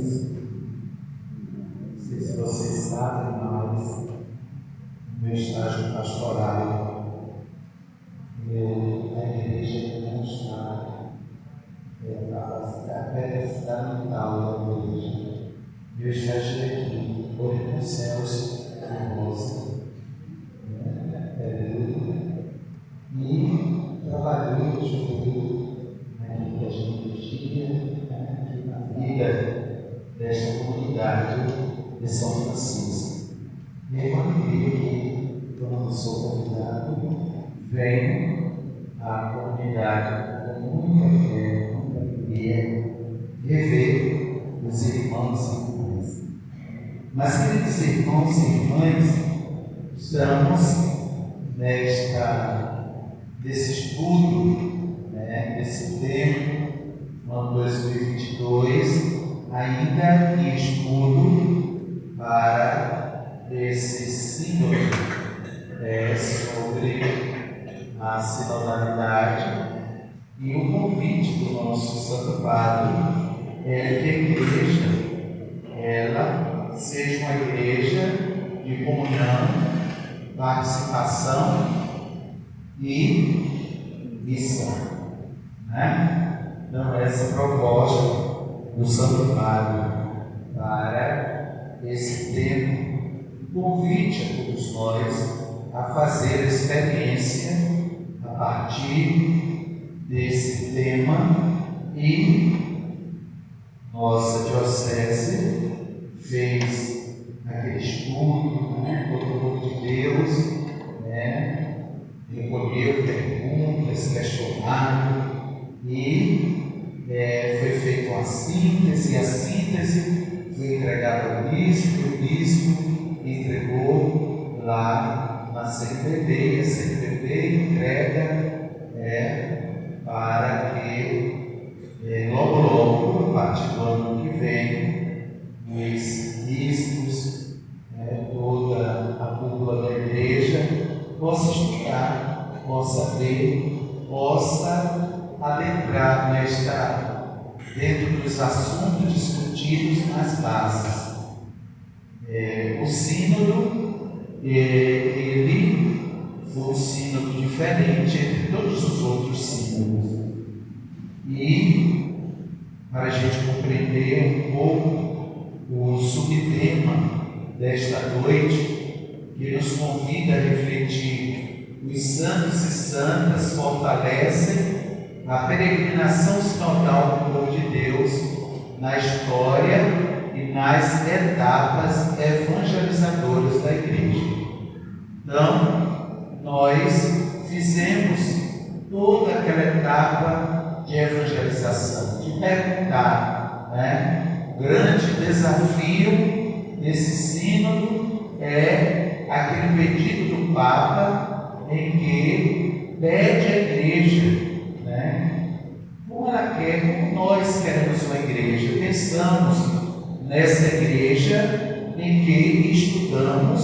Francisco. Não sei se vocês sabem, mas meu estágio pastoral, a igreja não está a pedra fundamental da igreja. Meu estágio é aqui, Oi com Celso Formosa, e trabalhei aqui que a gente tinha, aqui na vida desta comunidade de São Francisco. E aí, quando eu aqui, quando eu sou convidado, venho à comunidade com muita fé, muita alegria, rever os irmãos e irmãs. Mas, queridos irmãos e irmãs, estamos desse estudo, desse tema, no ano 2022, ainda em estudo para esse sínodo sobre a sinodalidade, e o convite do nosso Santo Padre é que a igreja ela seja uma igreja de comunhão, participação e missão. Então, essa proposta do Santo Padre para esse tempo, convite a todos nós a fazer a experiência a partir desse tema, e nossa diocese fez aquele estudo, todo o povo de Deus, recolheu perguntas, questionário, e foi feita uma síntese, e a síntese foi entregada ao bispo, e o bispo entregou lá na CNBB, e a CNBB entrega para que logo, a partir do ano que vem, os bispos, toda a cúpula da igreja, possa estudar, possa ver, possa adentrar dentro dos assuntos discutidos nas bases. O sínodo, ele foi um sínodo diferente entre todos os outros sínodos. E, para a gente compreender um pouco o subtema desta noite, que nos convida a refletir: os santos e santas fortalecem a peregrinação sinodal do povo de Deus na história e nas etapas evangelizadoras da igreja. Então, nós fizemos toda aquela etapa de evangelização, de perguntar, o grande desafio desse sínodo é aquele pedido do Papa em que pede à igreja, como ela quer, como nós queremos uma igreja. Pensamos nessa igreja em que estudamos,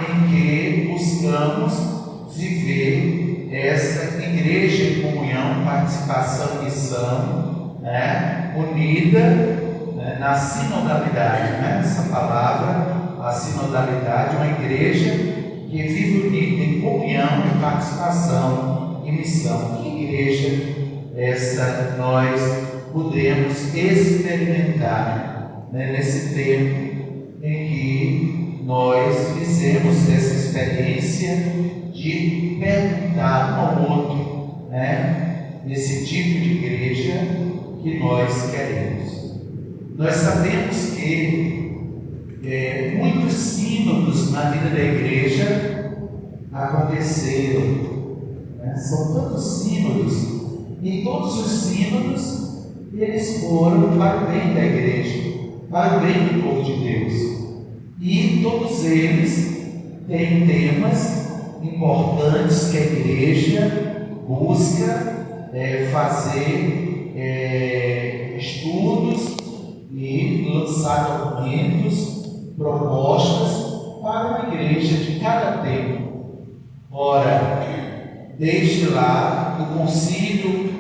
em que buscamos viver essa igreja em comunhão, participação e missão, unida na sinodalidade. Essa palavra, a sinodalidade, uma igreja que vive unida em comunhão, em participação e missão. Que igreja essa nós podemos experimentar nesse tempo em que nós fizemos essa experiência de perguntar um ao outro, nesse tipo de igreja que nós queremos. Nós sabemos que muitos sínodos na vida da igreja aconteceram, são tantos sínodos, e todos os sínodos eles foram para o bem da igreja, para o bem do povo de Deus, e todos eles têm temas importantes que a igreja busca fazer estudos e lançar documentos, propostas para uma igreja de cada tempo. Ora, desde lá, do concílio,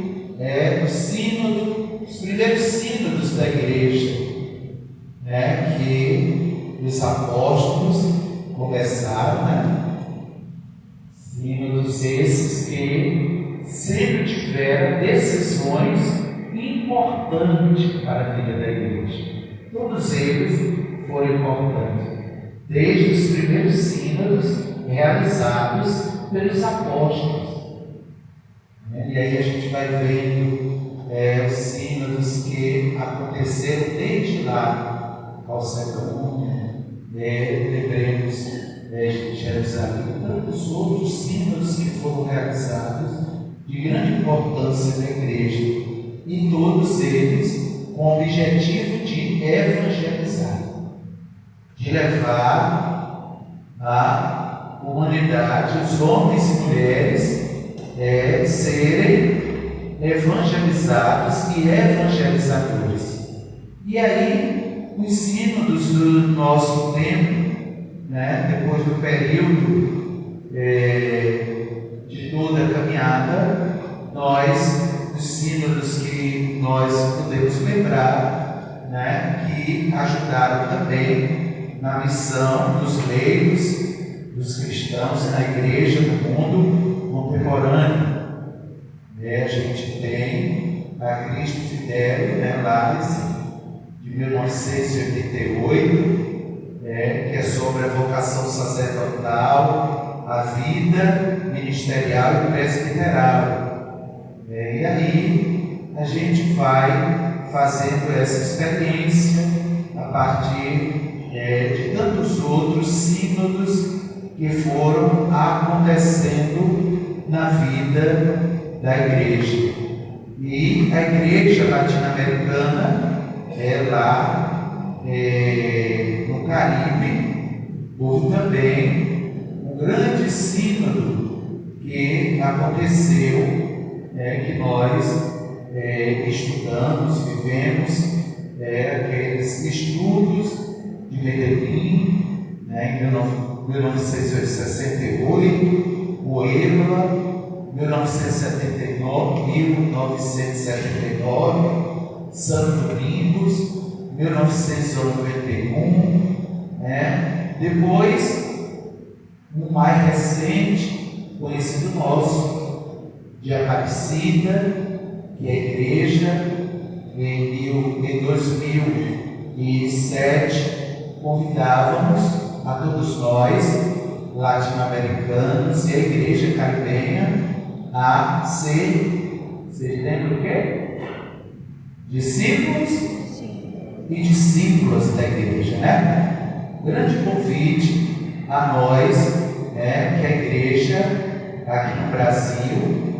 do sínodo, os primeiros sínodos da igreja, os apóstolos começaram, né? Sínodos esses que sempre tiveram decisões importantes para a vida da igreja. Todos eles foram importantes, desde os primeiros sínodos realizados pelos apóstolos. E aí a gente vai vendo os sínodos que aconteceram desde lá ao século I. Lembremos de Jerusalém e tantos outros sínodos que foram realizados de grande importância na igreja, e todos eles com o objetivo de evangelizar, de levar a humanidade, os homens e mulheres, serem evangelizados e evangelizadores. E aí, os sínodos do nosso tempo, depois do período de toda a caminhada, os sínodos que nós podemos lembrar, que ajudaram também na missão dos leigos, dos cristãos na igreja do mundo contemporâneo. A gente tem a Cristo Fidelio, Lares, de 1988, que é sobre a vocação sacerdotal, a vida ministerial e presbiteral. E aí a gente vai fazendo essa experiência a partir de tantos outros sínodos que foram acontecendo na vida da igreja. E a igreja latino-americana, lá no Caribe, houve também um grande sínodo que aconteceu, que nós estudamos, vivemos, aqueles estudos de Medellín, em 1968, Puebla, 1979, Santo Domingos, 1991, depois, o mais recente, conhecido nosso, de Aparecida, que é a igreja, em 2007, convidávamos a todos nós, latino-americanos e a igreja caribenha, a ser, vocês lembram o quê? Discípulos e discípulas da igreja, Grande convite a nós, que a igreja aqui no Brasil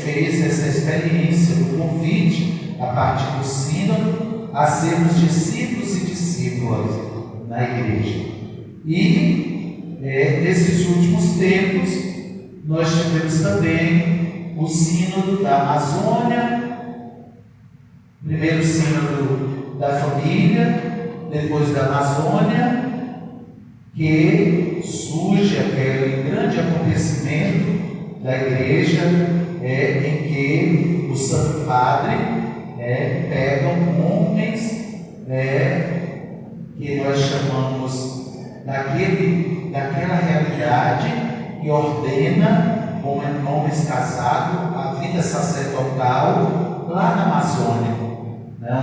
fez essa experiência do convite a partir do sínodo a sermos discípulos e discípulas na igreja. E nesses últimos tempos nós tivemos também o sínodo da Amazônia, primeiro sínodo da família, depois da Amazônia, que surge aquele grande acontecimento da igreja, em que o Santo Padre pega homens que nós chamamos daquela realidade, e ordena homens casados a vida sacerdotal lá na Amazônia,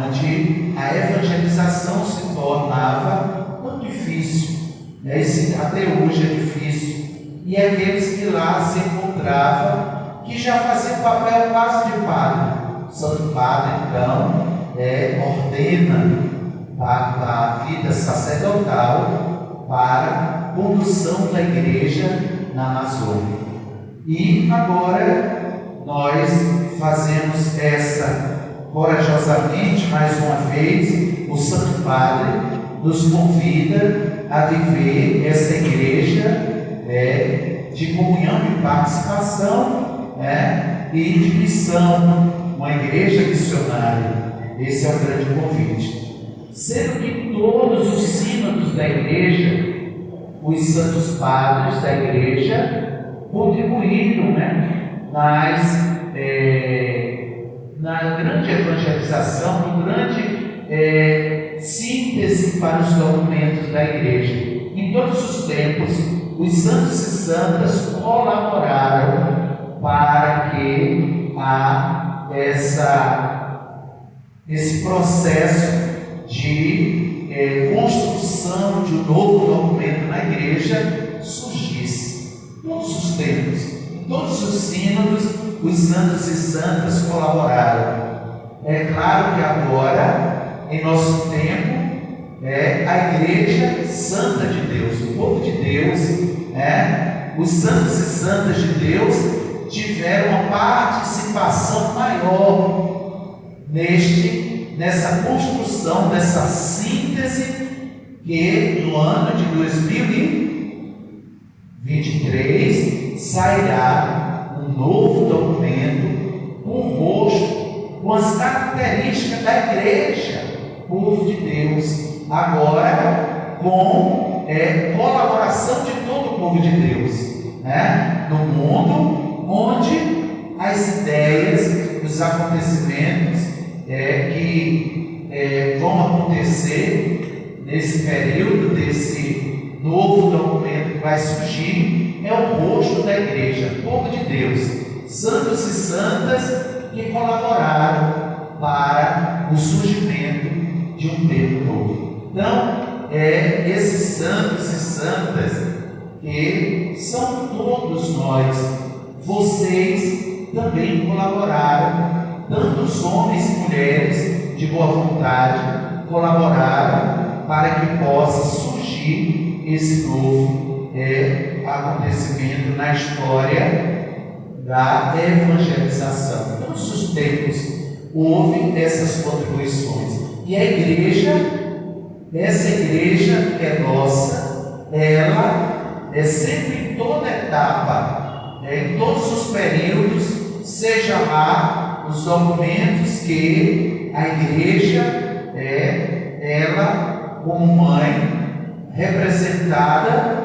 onde a evangelização se tornava tão difícil, até hoje é difícil, e aqueles que lá se encontravam, que já faziam papel quase de padre. O Santo Padre, então, ordena a vida sacerdotal para a condução da igreja na Amazônia. E agora nós fazemos essa corajosamente, mais uma vez, o Santo Padre nos convida a viver essa igreja de comunhão e participação, e de missão, uma igreja missionária. Esse é o grande convite. Sendo que todos os sínodos da igreja, os santos padres da igreja, contribuíram na grande evangelização, no grande síntese para os documentos da igreja. Em todos os tempos, os santos e santas colaboraram para que esse processo de construção de um novo documento na igreja surgisse. Todos os tempos, em todos os sínodos, os santos e santas colaboraram. É claro que agora, em nosso tempo, a Igreja Santa de Deus, o povo de Deus, os santos e santas de Deus tiveram uma participação maior nessa construção, nessa síntese, que no ano de 2023 sairá um novo documento com o rosto, com as características da igreja, povo de Deus, agora com colaboração de todo o povo de Deus, no mundo onde as ideias, os acontecimentos que vão acontecer nesse período, desse novo documento que vai surgir, é o rosto da igreja, povo de Deus, santos e santas que colaboraram para o surgimento de um tempo novo. Então, esses santos e santas que são todos nós, vocês também colaboraram, tanto os homens e mulheres de boa vontade colaboraram para que possa surgir esse novo acontecimento na história da evangelização. Em todos os tempos houve essas contribuições. E a igreja, essa igreja que é nossa, ela é sempre em toda etapa, em todos os períodos, seja lá os documentos que a igreja ela como mãe, representada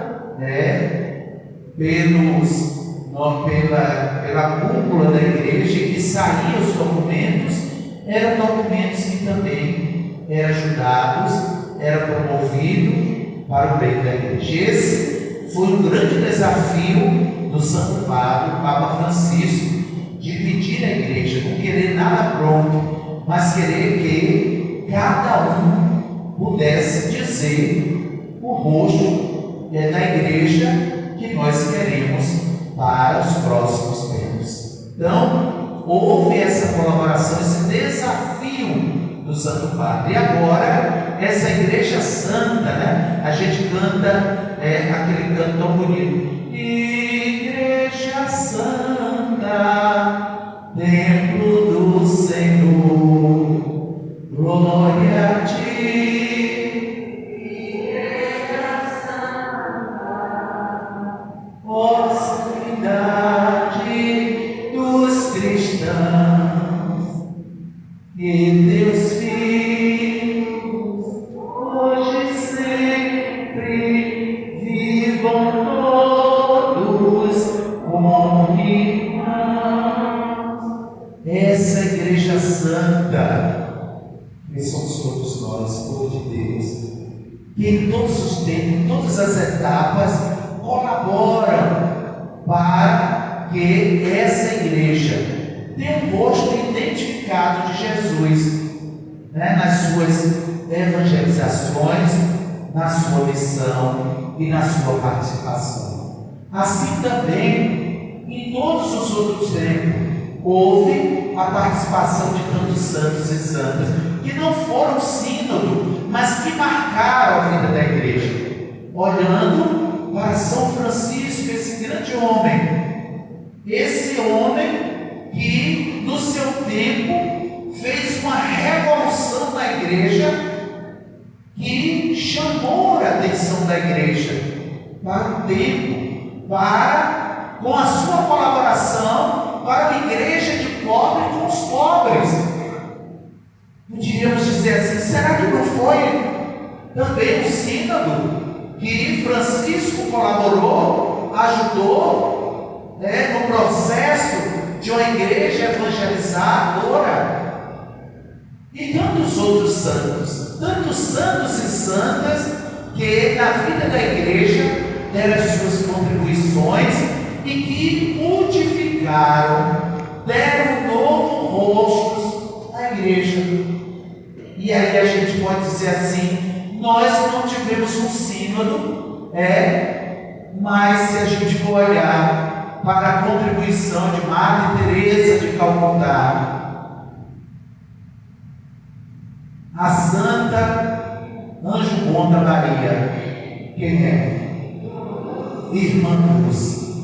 pela cúpula da igreja, que saíam os documentos, eram documentos que também eram ajudados, eram promovidos para o bem da igreja. Esse foi um grande desafio do Santo Padre, o Papa Francisco, de pedir à igreja, não querer nada pronto, mas querer que cada um pudesse dizer o rosto da igreja que nós queremos para os próximos tempos. Então, houve essa colaboração, esse desafio do Santo Padre. E agora, essa igreja santa, a gente canta aquele canto tão bonito: Igreja Santa, templo do Senhor, glória a ti. Igreja Santa, ó santidade dos cristãos, e Deus filhos, hoje e sempre, vivam todos como irmãos. Essa igreja santa, que somos todos nós, povo de Deus, que em todos os tempos, em todas as etapas, colaboram para que essa igreja tenha um rosto identificado de Jesus, nas suas evangelizações, na sua missão e na sua participação. Assim também, em todos os outros tempos, houve a participação de tantos santos e santas, que não foram sínodo, mas que marcaram a vida da igreja. Olhando para São Francisco, esse grande homem, que no seu tempo fez uma revolução na igreja, que chamou a atenção da igreja para o tempo, com a sua colaboração, para a igreja de pobre com os pobres. Poderíamos dizer assim: será que não foi também o sínodo que Francisco colaborou, ajudou no processo de uma igreja evangelizadora? E tantos outros tantos santos e santas que na vida da igreja deram as suas contribuições e que modificaram, deram um novo rosto à igreja. E aí a gente pode dizer assim: nós não tivemos um sínodo, mas se a gente for olhar para a contribuição de Madre Teresa de Calcutá, a Santa Anjo Bom da Bahia, quem é? Irmã Lúcia.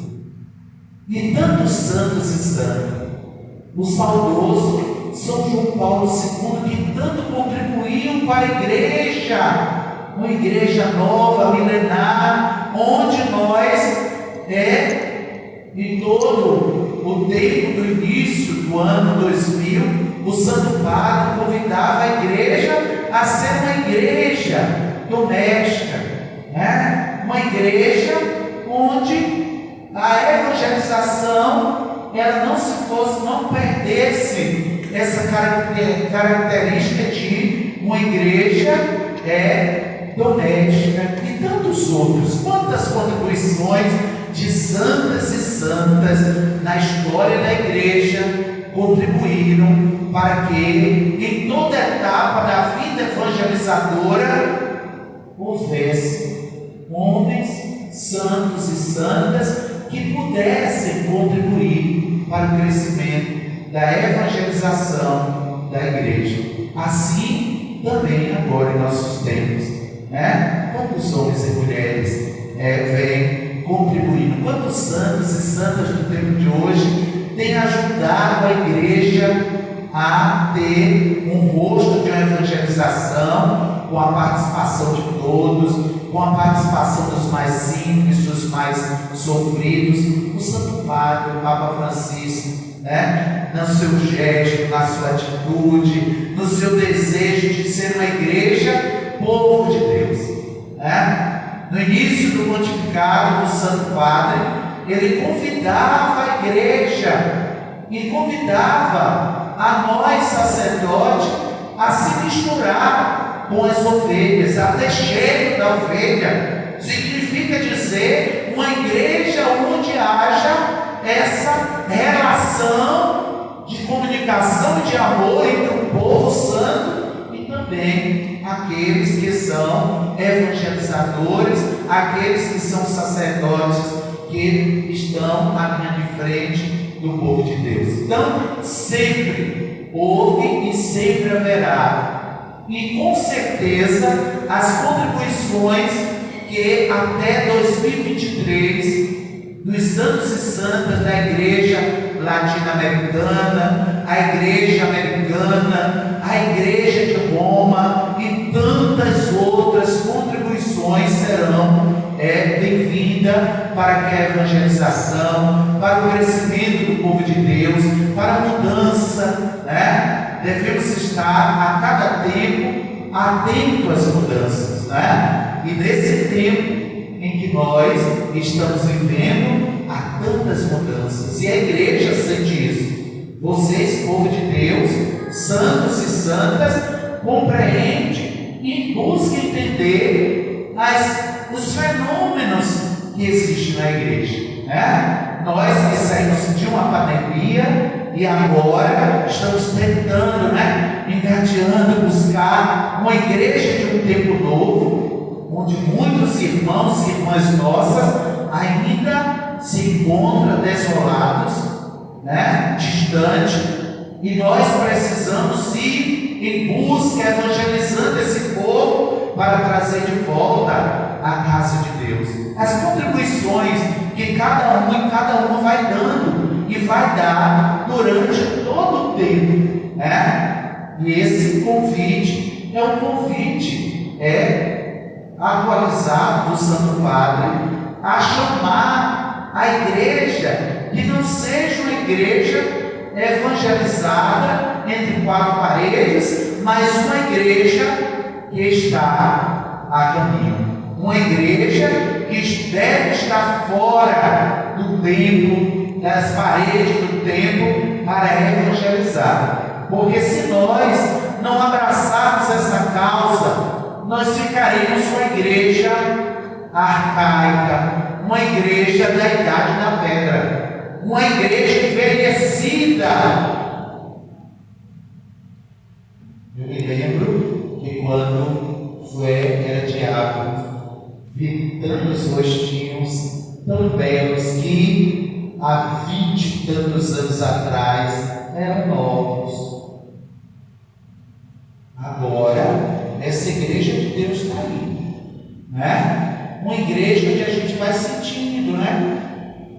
E tantos santos e santas, o saudoso São João Paulo II, que tanto contribuíam para a igreja, uma igreja nova, milenar, onde nós, em todo o tempo do início do ano 2000, o Santo Padre convidava a igreja a ser uma igreja doméstica, uma igreja onde a evangelização ela não perdesse essa característica de uma igreja doméstica. E tantos outros, quantas contribuições de santas e santas na história da igreja contribuíram para que em toda etapa da vida evangelizadora houvesse homens santos e santas que pudessem contribuir para o crescimento da evangelização da igreja. Assim também agora em nossos tempos, quantos homens e mulheres vêm contribuindo, quantos santos e santas do tempo de hoje têm ajudado a igreja a ter um rosto de uma evangelização com a participação de todos, com a participação dos mais simples, dos mais sofridos. O Santo Padre, o Papa Francisco, no seu gesto, na sua atitude, no seu desejo de ser uma igreja, povo de Deus. No início do pontificado do Santo Padre, ele convidava a igreja e convidava a nós, sacerdotes, a se misturar com as ovelhas, a ter cheiro da ovelha. Significa dizer uma igreja onde haja essa relação de comunicação e de amor entre o povo santo e também aqueles que são evangelizadores, aqueles que são sacerdotes que estão na linha de frente do povo de Deus. Então, sempre houve e sempre haverá, e com certeza as contribuições que até 2023 dos santos e santas da igreja latino-americana, a igreja americana, a igreja de Roma e tantas outras contribuições serão bem-vindas para que a evangelização, para o crescimento do povo de Deus, para a mudança, devemos estar a cada tempo atentos às mudanças, e nesse tempo em que nós estamos vivendo, há tantas mudanças, e a igreja sente isso. Vocês, povo de Deus, santos e santas, compreendem e busquem entender os fenômenos que existem na igreja. Nós que saímos de uma pandemia e agora estamos tentando, engateando, buscar uma igreja de um tempo novo, onde muitos irmãos e irmãs nossas ainda se encontram desolados, distantes, e nós precisamos ir em busca, evangelizando esse povo para trazer de volta a casa de Deus. As contribuições que cada uma vai dando e vai dar durante todo o tempo, E esse convite é um convite atualizado do Santo Padre a chamar a igreja que não seja uma igreja evangelizada entre quatro paredes, mas uma igreja que está a caminho, uma igreja que deve estar fora do templo, das paredes do templo, para evangelizar. Porque se nós não abraçarmos essa causa, nós ficaremos uma igreja arcaica, uma igreja da idade da pedra, uma igreja envelhecida. Eu me lembro que quando era diácono, vi tantos rostinhos tão belos que há 20 e tantos anos atrás eram novos. Agora, essa igreja de Deus está aí, né? Uma igreja onde a gente vai sentindo, né?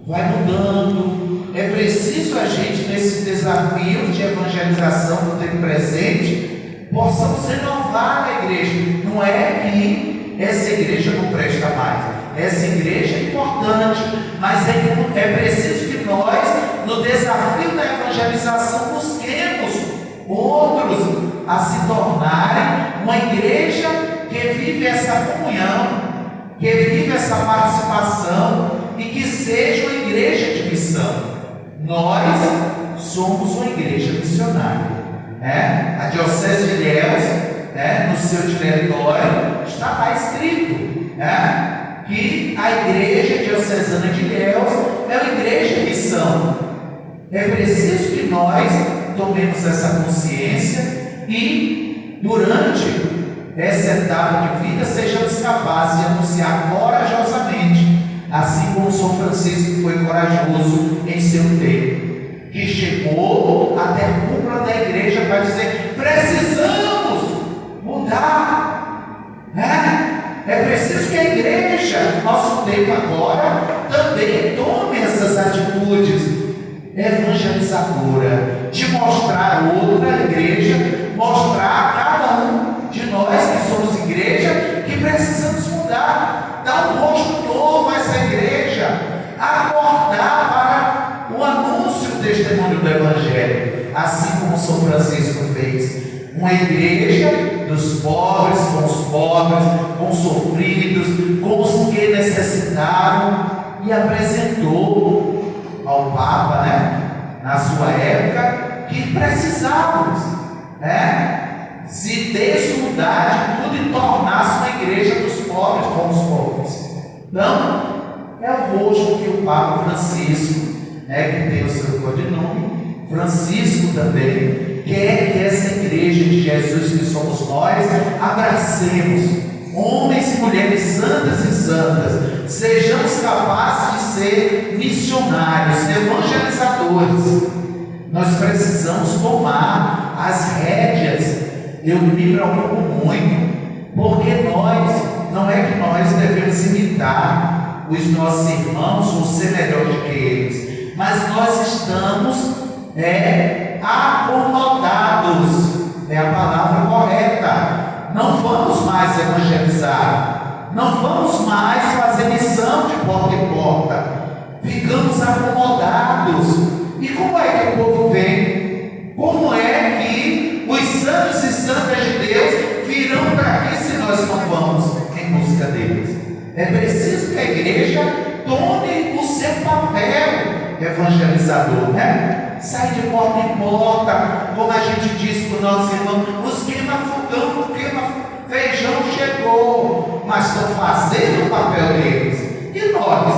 Vai mudando. É preciso a gente, nesses desafios de evangelização do tempo presente, possamos renovar a igreja. Não é que essa igreja não presta mais. Essa igreja é importante, mas é preciso que nós, no desafio da evangelização, busquemos outros a se tornarem uma igreja que vive essa comunhão, que vive essa participação e que seja uma igreja de missão. Nós somos uma igreja missionária, né? A Diocese de Ilhéus, né, no seu diretório, está lá escrito, né, que a igreja diocesana de Ilhéus é uma igreja de missão. É preciso que nós tomemos essa consciência e, durante essa etapa de vida, sejamos capazes de anunciar corajosamente, assim como São Francisco foi corajoso em seu tempo, que chegou até a cúpula da igreja para dizer: precisamos mudar, né? É preciso que a igreja, nosso tempo agora, também tome essas atitudes evangelizadora, de mostrar outra igreja, mostrar a cada um de nós que somos igreja, que precisamos mudar, dar um rosto novo a essa igreja, acordar para o anúncio do testemunho do Evangelho, assim como São Francisco fez. Uma igreja dos pobres, com os pobres, com os sofridos, com os que necessitaram, e apresentou ao Papa, né, na sua época, que precisávamos, né, se desnudar de tudo e tornar-se uma igreja dos pobres com os pobres. Então, é o rosto que o Papa Francisco, né, que tem o seu codinome, Francisco também, quer que essa igreja de Jesus que somos nós, abracemos homens e mulheres santas e santas, sejamos capazes de ser missionários, evangelizadores. Nós precisamos tomar as rédeas. Eu me preocupo muito, porque não é que nós devemos imitar os nossos irmãos ou ser melhor do que eles, mas nós estamos acomodados, é a palavra correta. Não vamos mais evangelizar, não vamos mais fazer missão de porta em porta, ficamos acomodados. E como é que o povo vem? Como é que os santos e santas de Deus virão para aqui se nós não vamos em busca deles? É preciso que a igreja tome o seu papel evangelizador, né? Sai de porta em porta, como a gente diz para os nossos irmãos: os queima-fogão, o queima-feijão chegou, mas estão fazendo o papel deles. E nós,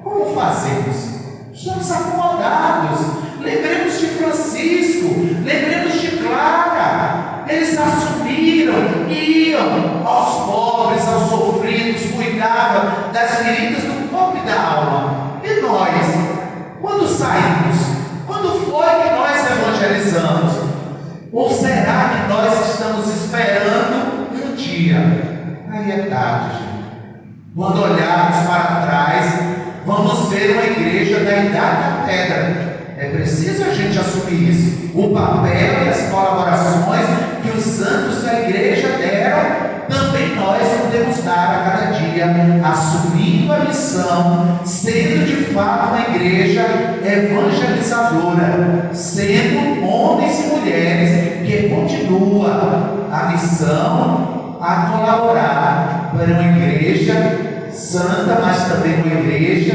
como fazemos? Estamos acomodados. Lembremos de Francisco, lembremos de Clara. Eles assumiram, iam aos pobres, aos sofridos, cuidavam das feridas do corpo e da alma. E nós, quando saímos, quando foi que nós evangelizamos? Ou será que nós estamos esperando um dia? Aí é tarde, gente. Quando olharmos para trás, vamos ver uma igreja da idade da pedra. É preciso a gente assumir isso. O papel e as colaborações que os santos da igreja deram, também nós podemos dar a cada dia, assumindo a missão, sendo de fato uma igreja evangelizadora, sendo homens e mulheres que continuam a missão a colaborar para uma igreja santa, mas também uma igreja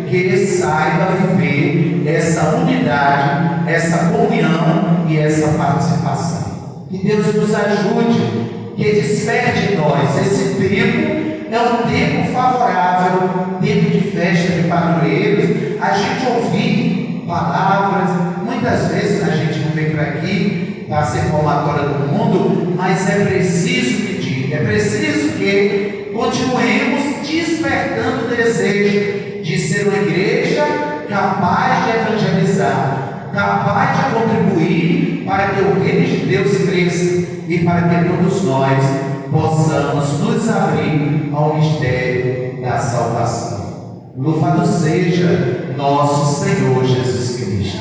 que saiba viver essa unidade, essa comunhão e essa participação. Que Deus nos ajude, que desperte em nós. Esse tempo é um tempo favorável, tempo de festa de padroeiros, a gente ouvir palavras. Muitas vezes a gente não vem para aqui para ser palmatória do mundo, mas é preciso pedir, é preciso que continuemos despertando o desejo de ser uma igreja capaz de evangelizar, capaz de contribuir para que o reino de Deus cresça e para que todos nós possamos nos abrir ao mistério da salvação. Louvado seja nosso Senhor Jesus Cristo.